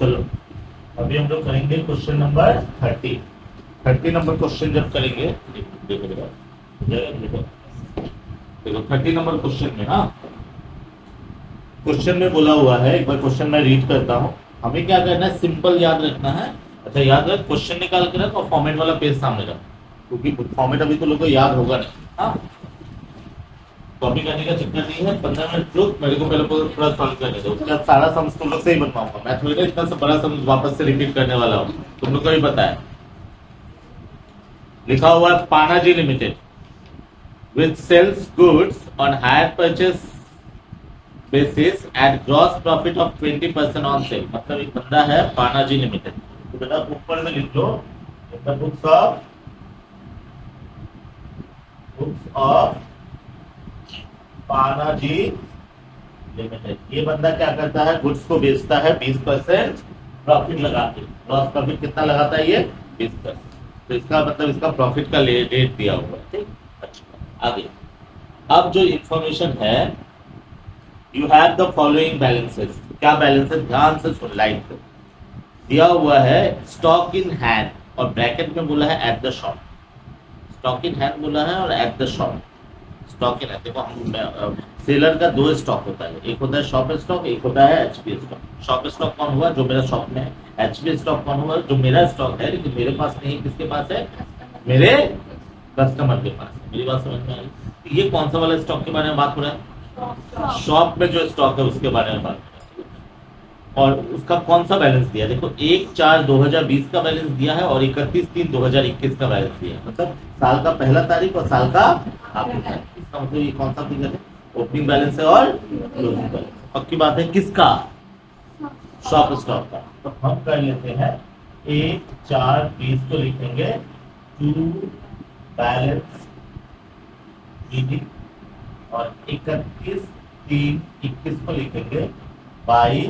चलो अभी हम लोग करेंगे क्वेश्चन नंबर 30 नंबर क्वेश्चन जब करेंगे, देखो देखो 30 नंबर क्वेश्चन में ना, क्वेश्चन में बोला हुआ है, एक बार क्वेश्चन मैं रीड करता हूँ। हमें क्या करना है, सिंपल याद रखना है। अच्छा याद रख, क्वेश्चन निकाल के रख और फॉर्मेट वाला पेज सामने रख, क्योंकि फॉर्मेट अभी तो लोगों को याद होगा नहीं। हाँ, कॉपी करने का चक्कर नहीं है। 15 मिनट रुक, मेरे को पहले पूरा सॉल्व करने दो, उसके बाद सारा सम्स तुम लोग से ही बनवाऊंगा। मैं थोड़ी ना इतना सा बड़ा सम्स वापस से रिपीट करने वाला हूँ, तुम लोग को भी पता है। लिखा हुआ है Panaji limited which sells goods on hire purchase basis at gross profit of 20% on sale। मतलब एक बंदा है पानाजी लिमिटेड, तो बेटा ऊपर में लिख लो बुक्स ऑफ पानाजी लिमिटेड। ये बंदा क्या करता है, गुड्स को बेचता है 20% प्रॉफिट लगा के। ग्रॉस प्रॉफिट कितना लगाता है ये, 20%। तो इसका मतलब इसका प्रॉफिट का रेट दिया हुआ है, ठीक। अच्छा आगे, अब जो इंफॉर्मेशन है, you have the following balances. क्या बैलेंस है, ध्यान से सुन, लाइन पे दिया हुआ है स्टॉक इन हैंड, और ब्रैकेट में बोला है at the shop. Stock in hand बोला है और at the shop. Stock in hand, देखो हम सेलर का दो स्टॉक होता है, एक होता है शॉप स्टॉक, एक होता है एचपी स्टॉक। शॉप स्टॉक कौन हुआ, जो मेरा शॉप में है। एचपी स्टॉक कौन हुआ, जो मेरा स्टॉक है लेकिन मेरे पास नहीं, किसके पास है, मेरे कस्टमर के पास है। मेरी बात समझ में आई। ये कौन सा वाला स्टॉक के बारे में बात हो रहा है, शॉप में जो स्टॉक है उसके बारे में बात हो रहा है। और उसका कौन सा बैलेंस दिया, देखो 1/4/2020 का बैलेंस दिया है और 31/3/2021 का बैलेंस दिया है। मतलब साल का पहला तारीख और साल का आखिरी तारीख। इसका मतलब ये कौन सा फिगर है, ओपनिंग बैलेंस है और क्लोजिंग बैलेंस। पक्की बात है, किसका, शॉप स्टॉक का। तो हम कर लेते हैं 1/4/20 को लिखेंगे टू बैलेंस और 31/3/21 को लिखेंगे बाई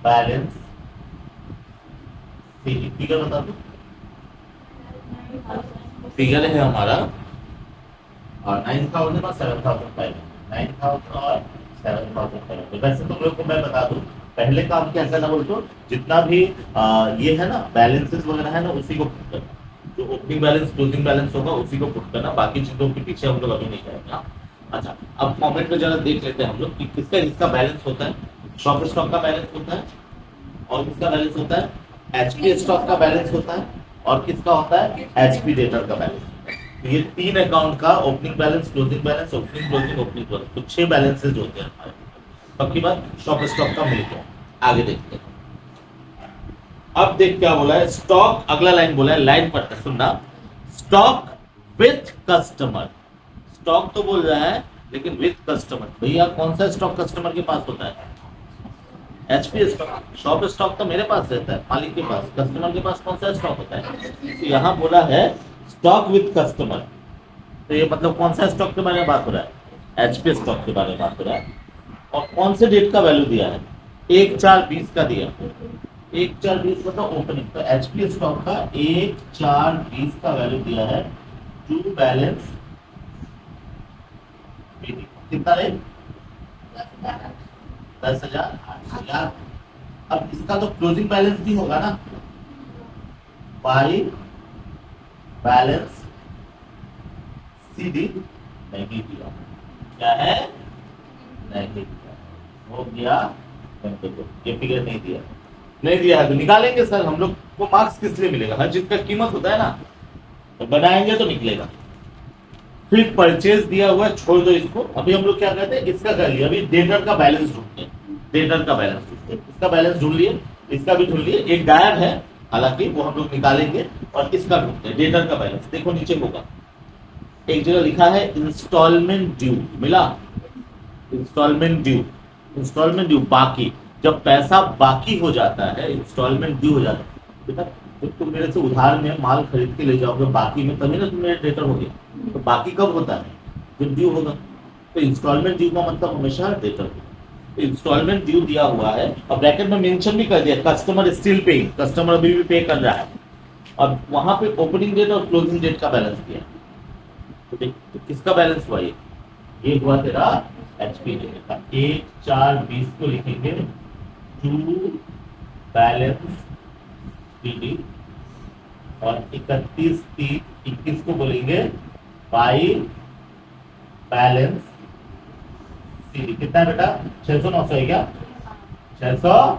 बैलेंस। फिगर बता दो, फिगर है हमारा और 9,000 और 7,500, 9,000 और 7,500। वैसे तुम लोग को मैं बता दूं, पहले काम क्या करना बोलते हो, जितना भी ये है ना बैलेंसेस वगैरह है ना, उसी को पुट करना। जो ओपनिंग बैलेंस क्लोजिंग बैलेंस होगा उसी को पुट करना, बाकी चीजों के पीछे हम लोग अभी नहीं जाएंगे। अच्छा, अब फॉर्मेट में जरा देख लेते हैं हम लोग कि किसका किसका बैलेंस होता है। शॉप स्टॉक का बैलेंस होता है, और किसका बैलेंस होता है, एचपी स्टॉक का बैलेंस होता है, और किसका होता है, एचपी डेटर का बैलेंस। ये 3 अकाउंट का opening balance, closing balance, opening closing, opening closing, तो 6 बैलेंसेज होते हैं हमारे। पक्की बात, शॉप स्टॉक का मिलकर। आगे देखते हैं, अब देख क्या बोला है, स्टॉक, अगला लाइन बोला है, लाइन पढ़ते सुनना, स्टॉक विथ कस्टमर। स्टॉक तो बोल रहा है लेकिन विथ कस्टमर। भैया कौन सा स्टॉक कस्टमर के पास होता है, एचपी स्टॉक। शॉप स्टॉक तो मेरे पास रहता है, मालिक के पास। कस्टमर के पास कौन सा स्टॉक होता है, तो यहाँ बोला है स्टॉक विथ कस्टमर। तो ये मतलब कौन सा स्टॉक के बारे में बात हो रहा है, एचपी स्टॉक के बारे में बात हो रहा है। और कौन से डेट का वैल्यू दिया है, 1/4/20 का दिया। 1/4/20 मतलब ओपनिंग, तो एचपी स्टॉक का 1/4/20 का वैल्यू दिया है टू बैलेंस। कितना है, 10,000, 8,000। अब इसका तो क्लोजिंग बैलेंस भी होगा ना, बाई बैलेंस सीडी। नहीं दिया, क्या है, नहीं दिया, हो गया। ये फिगर नहीं दिया, नहीं दिया है तो निकालेंगे सर। हम लोग को मार्क्स किस लिए मिलेगा, हर चीज का कीमत होता है ना, तो बनाएंगे तो निकलेगा। फिर परचेज दिया हुआ है, छोड़ दो इसको। अभी हम लोग क्या करते हैं, इसका कर लिया, अभी डेटर का बैलेंस ढूंढते हैं। डेटर का बैलेंस ढूंढते हैं, इसका बैलेंस ढूंढ लिए, इसका भी ढूंढ लिए। एक गायब है हालांकि, वो हम लोग निकालेंगे, और इसका ढूंढते हैं डेटर का बैलेंस। देखो नीचे होगा, एक जगह लिखा है इंस्टॉलमेंट ड्यू, मिला, इंस्टॉलमेंट ड्यू। इंस्टॉलमेंट ड्यू बाकी, जब पैसा बाकी हो जाता है, इंस्टॉलमेंट ड्यू हो जाता है। बेटा जब तुम मेरे से उधार में माल खरीद के ले जाओगे बाकी में, तभी ना तुम मेरे डेटर हो गए। तो बाकी कब होता है, जब ड्यू होगा। तो इंस्टॉलमेंट ड्यू का मतलब हमेशा डेटर होगा। तो इंस्टॉलमेंट ड्यू दिया हुआ है, और ब्रैकेट में मेंशन भी कर दिया कस्टमर स्टिल पेइंग, कस्टमर अभी भी पे कर रहा है। और वहां पे ओपनिंग डेट और क्लोजिंग डेट का बैलेंस दिया। तो देख, तो किसका बैलेंस हुआ, ये हुआ तेरा एचपी डेट का। 1/4/20 को लिखेंगे टू बैलेंस पीडी, और 31/3/21 को बोलेंगे बाई बैलेंस सीडी। कितना है बेटा? 600 900 है क्या? 600।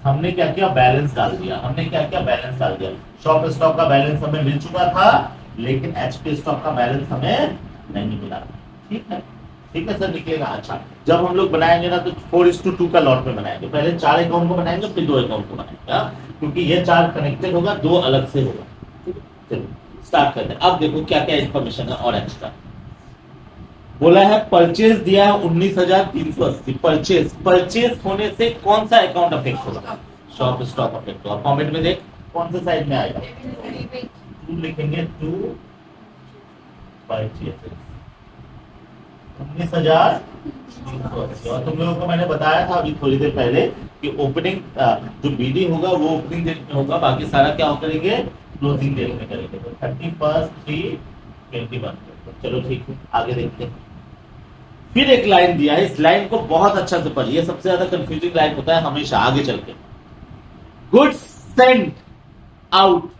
हमने क्या किया? बैलेंस डाल दिया। हमने क्या किया? बैलेंस डाल दिया। शॉप स्टॉक का बैलेंस हमें मिल चुका था, लेकिन एचपी स्टॉक का बैलेंस हमें नहीं मिला। ठीक है, ठीक है सर, निकलेगा। अच्छा, जब हम लोग बनाएंगे ना तो 4:2 का लॉट में बनाएंगे। पहले 4 अकाउंट को बनाएंगे, फिर 2 अकाउंट को बनाएंगे। क्योंकि ये 4 कनेक्टेड होगा, 2 अलग से होगा। चलिए स्टार्ट करते हैं। अब देखो क्या क्या इंफॉर्मेशन है और एक्स्ट्रा बोला है। परचेज दिया है 19,380। परचेज, परचेज होने से कौन सा अकाउंट अफेक्ट होगा? शॉप स्टॉक अफेक्ट होगा। फॉर्मेट में देख कौन से साइड में आएगा? 2 लिखेंगे, 2 परचेज 19,380। और तुम लोगों को मैंने बताया था अभी थोड़ी देर पहले कि ओपनिंग जो बीडी होगा वो ओपनिंग डेट में होगा, बाकी सारा क्या करेंगे? क्लोजिंग डेट में करेंगे। तो 31/3/21। चलो ठीक है, आगे देखते हैं। फिर एक लाइन दिया है, इस लाइन को बहुत अच्छा से पढ़िए, सबसे ज्यादा कंफ्यूजिंग लाइन होता है हमेशा आगे चल के। गुड्स सेंट आउट,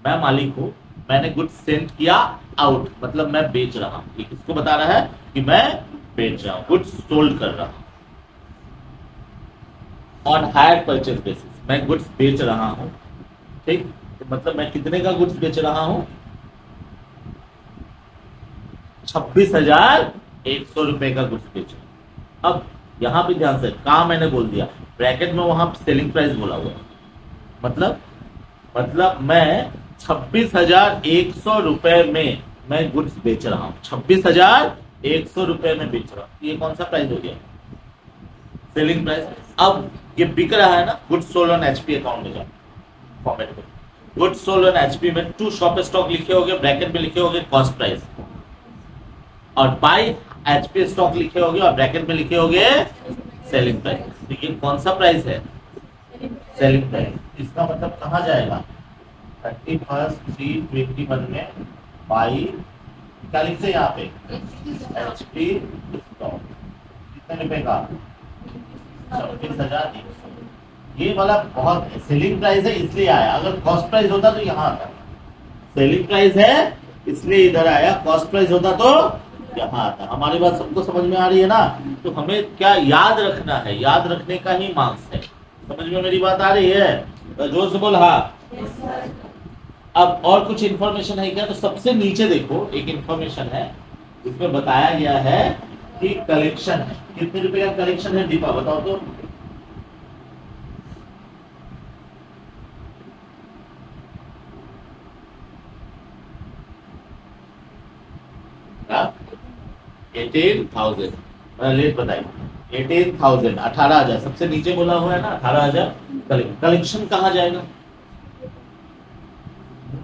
मैं मालिक हूं, मैंने गुड्स सेंड किया आउट, मतलब मैं बेच रहा हूं। ये किसको बता रहा है? कि मैं बेच रहा हूं, गुड्स सोल्ड कर रहा हूं। ऑन हायर परचेज बेसिस, मैं गुड्स बेच रहा हूं। ठीक, तो मतलब मैं कितने का गुड्स बेच रहा हूं? 26,100 रुपए का गुड्स बेच रहा हूं। अब यहां पे ध्यान से, कहा मैंने बोल दिया ब्रैकेट में, वहां सेलिंग प्राइस बोला हुआ है। मतलब मैं 26,100 रुपए में मैं गुड्स बेच रहा हूं। 26,100 रुपए में बेच रहा हूं। ये कौन सा प्राइस हो गया? Selling price. अब ये बिक रहा है ना, goods sold on HP account में जाओ फॉर्मेट में। गुड्स सोल्ड ऑन एचपी में टू शॉप स्टॉक लिखे होंगे, ब्रैकेट में लिखे होंगे कॉस्ट प्राइस, और बाय एचपी स्टॉक लिखे होंगे और ब्रैकेट में लिखे होंगे सेलिंग प्राइस। लेकिन कौन सा प्राइस है? Selling price. इसका मतलब कहां जाएगा? 31/3/21 में बाई क्या लिखते हैं यहाँ पे? एचपी स्टॉक कितने रुपए का? 26,100। ये वाला बहुत सेलिंग प्राइस है इसलिए आया, अगर कॉस्ट प्राइस होता तो यहाँ आता। सेलिंग प्राइस है इसलिए इधर आया, कॉस्ट प्राइस होता तो यहाँ आता। हमारी बात सबको समझ में आ रही है ना? तो हमें क्या याद रखना है? याद रखने का ही मार्क्स है। समझ में मेरी बात आ रही है? तो जोर से बोल हाँ। अब और कुछ इंफॉर्मेशन है क्या? तो सबसे नीचे देखो एक इंफॉर्मेशन है जिसमें बताया गया है कि कलेक्शन है। कितने रुपए का कलेक्शन है दीपा बताओ तो? हाँ? 18,000। लेट बताइए। 18,000, 18,000 सबसे नीचे बोला हुआ है ना, 18,000 कलेक्शन कहाँ जाएगा?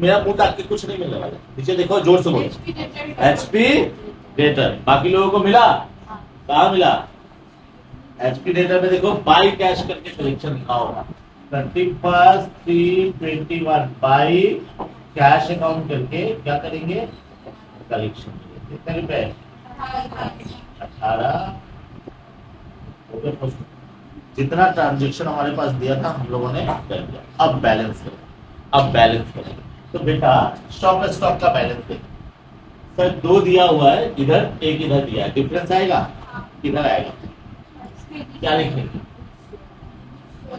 मेरा मुंह ताक के कुछ नहीं मिलने वाला। नीचे देखो, जोर से बोलो। HP debtor. बाकी लोगों को मिला? कहाँ मिला? एचपी डेटर में देखो बाई कैश करके कलेक्शन लिखा होगा। 31/3/21 बाई कैश अकाउंट करके क्या करेंगे? कलेक्शन। कितने रुपए? 18। जितना ट्रांजेक्शन हमारे पास दिया था हम लोगों ने कर दिया। अब बैलेंस करें। अब बैलेंस करें तो बेटा शॉप स्टॉक का बैलेंस देखिए। सर 2 दिया हुआ है इधर, एक इधर दिया है, डिफरेंस आएगा? किधर आएगा? क्या लिखेंगे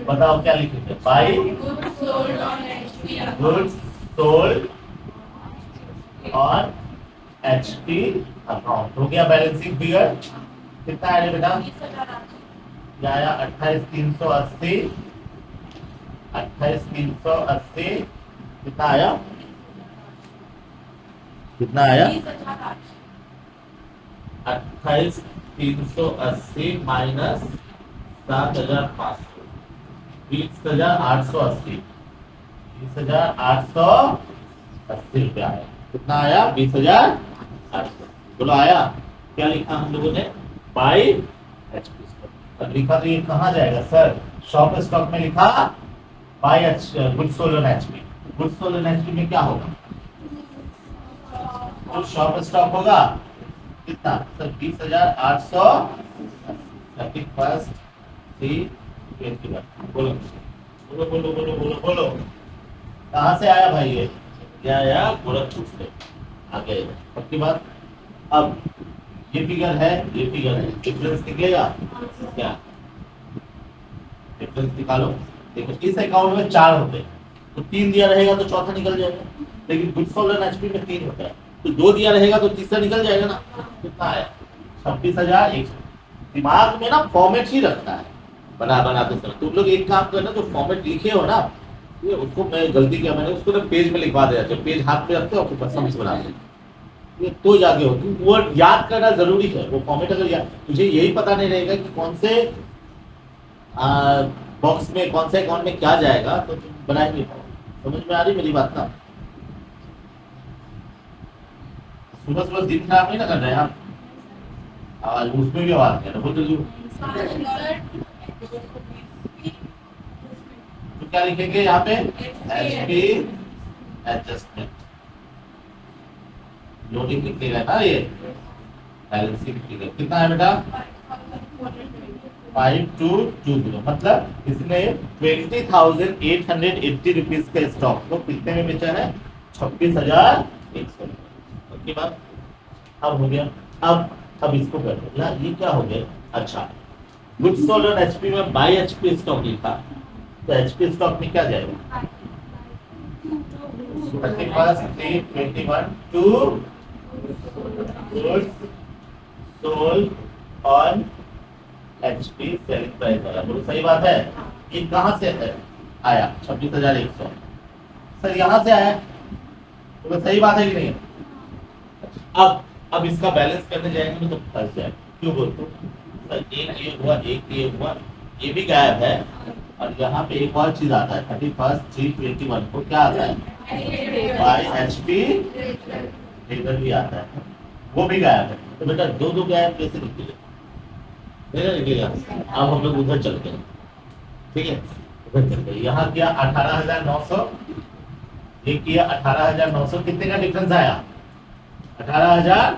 बताओ? क्या लिखेंगे? By goods sold on HP account. हो गया बैलेंसिंग फिगर। कितना आया बेटा? क्या आया? 28,380। 28,380 कितना आया? कितना आया? 28,380 माइनस 7,500, 20,880। 20,880 रुपया आया। कितना आया? 20,800। बोलो आया? क्या लिखा हम लोगों ने? By HP stock. अब लिखा तो ये कहाँ जाएगा सर? शॉप स्टॉक में लिखा by goods sold on HP. Goods sold on HP में क्या होगा? तो शॉप स्टॉक होगा कितना सर? 20,800। 31 बोलो बोलो बोलो बोलो बोलो बोलो। कहाँ से आया भाई ये आया गोरखपुर से। आगे पक्की बात। अब ये फिगर है, ये फिगर है, डिफरेंस निकलेगा क्या? डिफरेंस निकालो। देखो इस अकाउंट में 4 होते हैं, तो 3 दिया रहेगा तो चौथा निकल जाएगा, लेकिन गुड सोलर एचपी में 3 होता है, तो 2 दिया रहेगा तो तीसरा निकल जाएगा ना। कितना आया? 26,100। दिमाग में ना फॉर्मेट ही रखना है बनाते समय। तुम लोग एक काम करना, जो फॉर्मेट लिखे हो ना, ये उसको मैं गलती किया मैंने, उसको ना पेज में लिखवा दिया। जब पेज हाथ में रखते हो आपको समझ बना दे, ये तो जाके होती। वो याद करना जरूरी है, वो फॉर्मेट अगर याद, तुझे यही पता नहीं रहेगा कि कौन से बॉक्स में कौन से अकाउंट में क्या जाएगा, तो तुम बना ही नहीं पाओगे। समझ में आ रही मेरी बात ना? सुबह सुबह दिन खराब नहीं ना कर रहे हैं आप? आवाज उसमें भी आवाज है ना, बोल जल्दी। तो क्या लिखेंगे यहाँ पे? एचपी एडजस्टमेंट लोडिंग लिखेगा ना, ये बैलेंसिंग फिगर कितना है बेटा? 5220। मतलब इसने 20,880 रुपीज का स्टॉक को कितने में बेचा है? 26,100। की बात अब हो गया। अब इसको कर दो यार, ये क्या हो गया? अच्छा, गुड सोलर एचपी में बाय एचपी स्टॉक लिखा, तो एचपी स्टॉक में क्या जाएगा? 31,321 to goods sold on HP selling price वाला। बोलो सही बात है? ये कहां से है आया? 26,100 सर यहाँ से आया, तो सही बात है कि नहीं? अब इसका बैलेंस करने जाएंगे तो फंस जाए। क्यों बोलते सर? एक ये हुआ, एक ये हुआ, ये भी गायब है, और यहाँ पे एक और चीज आता है 31,321 को क्या आता है? बाय एचपी डेटर भी आता है, वो भी गायब है। तो बेटा दो गायब कैसे निकलेगा? अब हम लोग उधर चलते हैं, ठीक है? उधर चलते हैं। यहाँ किया 18,900, ये किया 18,900, कितने का डिफरेंस आया? 18,000।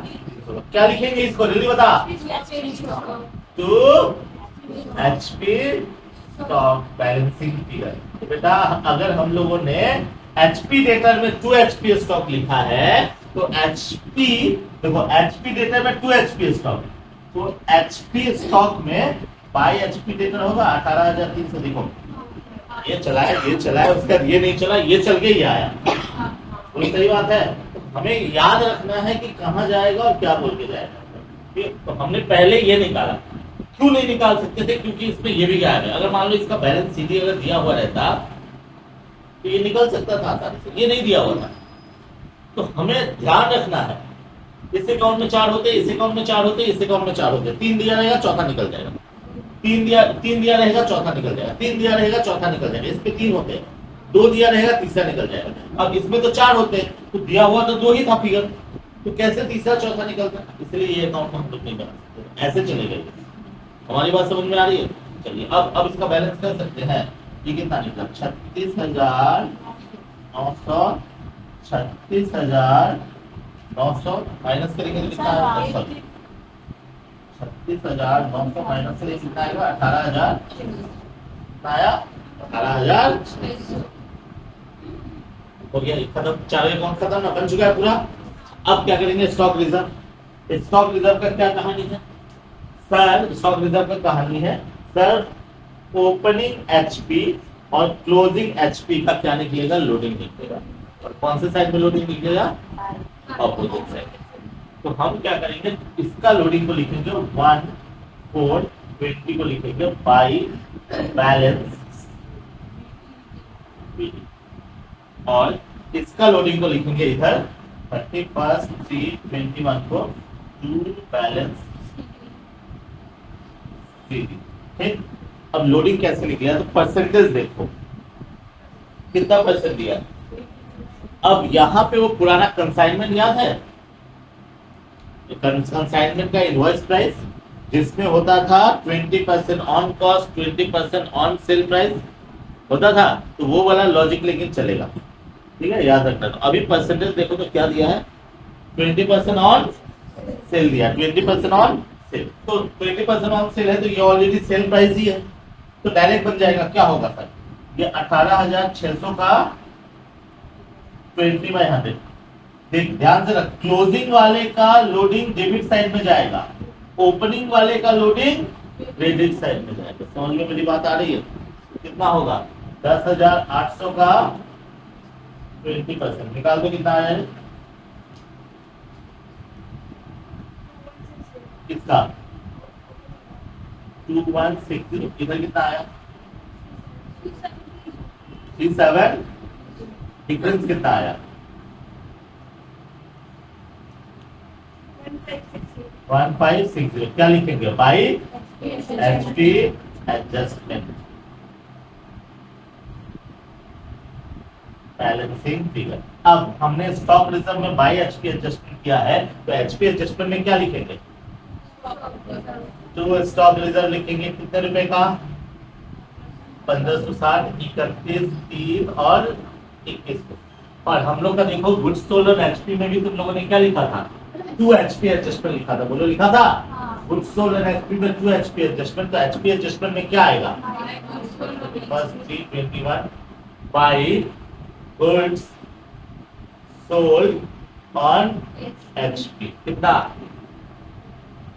क्या लिखेंगे इसको? जल्दी बता। To HP stock balancing figure. तो बेटा अगर हम लोगों ने एचपी डेटा में 2 एचपी स्टॉक लिखा है, तो एचपी देखो, एचपी डेटा में 2 एचपी स्टॉक, तो एचपी स्टॉक में बाय एचपी डेटा होगा 18,300। देखो ये चला है, उसका ये नहीं चला, ये चल के ये आया। तो सही बात है। हमें याद रखना है कि कहां जाएगा और क्या बोल के जाएगा। तो हमने पहले ये निकाला। क्यों नहीं निकाल सकते थे? क्योंकि इसमें ये भी गायब है। अगर मान लो इसका बैलेंस सीधी अगर दिया हुआ रहता तो ये निकल सकता था आसानी से, ये नहीं दिया हुआ था। तो हमें ध्यान रखना है, इस अकाउंट में 4 होते, इस अकाउंट में 4 होते, इस अकाउंट में 4 होते। 3 दिया रहेगा चौथा निकल जाएगा, 3 दिया रहेगा चौथा निकल जाएगा, 3 दिया रहेगा चौथा निकल जाएगा। इस पे 3 होते हैं, 2 दिया रहेगा तीसरा निकल जाएगा। अब इसमें तो 4 होते हैं, तो दिया हुआ तो 2 ही था फिगर, तो कैसे तीसरा चौथा निकलता? इसलिए ये अकाउंट हम लोग नहीं बना सकते, ऐसे चलेगा। हमारी बात समझ में आ रही है? चलिए अब इसका बैलेंस कर सकते हैं। ये कितना निकला? 36,900 माइनस करेंगे तो कितना आएगा? 36,900 माइनस करेंगे कितना आएगा? 18,000 आया, 18,000 हो गया। खत्म, 4 अकाउंट खत्म ना, बन चुका है पूरा। अब क्या करेंगे? Stock reserve. स्टॉक रिजर्व का क्या कहानी है सर? स्टॉक रिजर्व का कहानी है सर, ओपनिंग एचपी और क्लोजिंग एचपी का क्या निकलेगा? लोडिंग निकलेगा। और कौन से साइड में लोडिंग निकलेगा? Opposite side. तो हम क्या करेंगे? इसका लोडिंग को लिखेंगे 1,420 को लिखेंगे बाई बैलेंस, और इसका लोडिंग को लिखेंगे इधर 31,321 को टू बैलेंस। ठीक, अब लोडिंग कैसे निकला? तो परसेंटेज देखो कितना परसेंट दिया। अब यहाँ पे वो पुराना कंसाइनमेंट याद है? कंसाइनमेंट का इनवॉइस प्राइस जिसमें होता था 20% on cost, 20% on sale price होता था, तो वो वाला लॉजिक लेकिन चलेगा। ठीक है, याद रखना। तो अभी परसेंटेज देखो तो क्या दिया है? 20% ऑन सेल दिया, 20% ऑन सेल। तो 20% ऑन सेल है, तो ये ऑलरेडी सेल प्राइस ही है, तो डायरेक्ट बन जाएगा, क्या होगा सर, ये 18,600 का 20/100। देख ध्यान से रख, क्लोजिंग वाले का लोडिंग डेबिट साइड में जाएगा, ओपनिंग वाले का लोडिंग क्रेडिट साइड में जाएगा। समझ में मेरी बात आ रही है? कितना होगा, 10,800 का 20%, निकाल दो कितना आया है किसका, 2160। इधर कितना आया 37, डिफरेंस कितना आया 1560। क्या लिखेंगे, by HP adjustment, balancing figure. अब हमने स्टॉक रिजर्व में बाई एचपी एडजस्टमेंट किया है, तो एचपी एडजस्टमेंट में क्या लिखेंगे, तो स्टॉक रिजर्व लिखेंगे कितने रुपए का, 1560, 31, 3 और 21 को। और हम लोग का देखो गुड्स सोल्ड और एचपी में भी तुम लोगों ने क्या लिखा था, 2 एचपी एडजस्टमेंट लिखा था, बोलो लिखा था, गुड्स सोल्ड और एचपी में 2 एचपी एडजस्टमेंट। तो एचपी एडजस्टमेंट में क्या आएगा, first 321 by goods sold on HP, कितना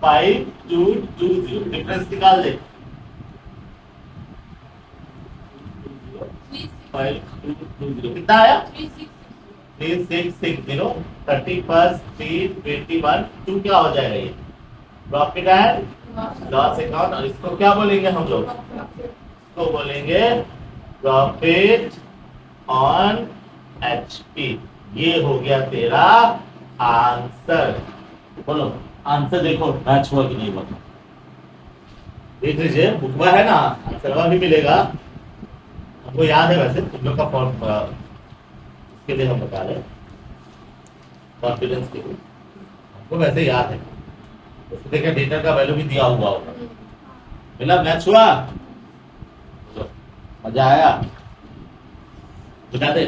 5220, डिफरेंस निकाल दे, 5220 कितना आया 3660, 31, 321, 2 क्या हो जाएगा ये, प्रॉफिट एंड लॉस अकाउंट। और इसको क्या बोलेंगे हम लोग, इसको बोलेंगे प्रॉफिट ऑन एचपी। ये हो गया तेरा आंसर। बोलो आंसर देखो मैच हुआ कि नहीं हुआ, देख लीजिए बुक में है ना, आंसर भी मिलेगा, हमको याद है वैसे, तुम लोग का फॉर्म इसके लिए हम बता रहे कॉन्फिडेंस के लिए, हमको वैसे याद है, उसको देखिए डेटा का वैल्यू भी दिया हुआ होगा। मिला, मैच हुआ, मजा आया, बता दे।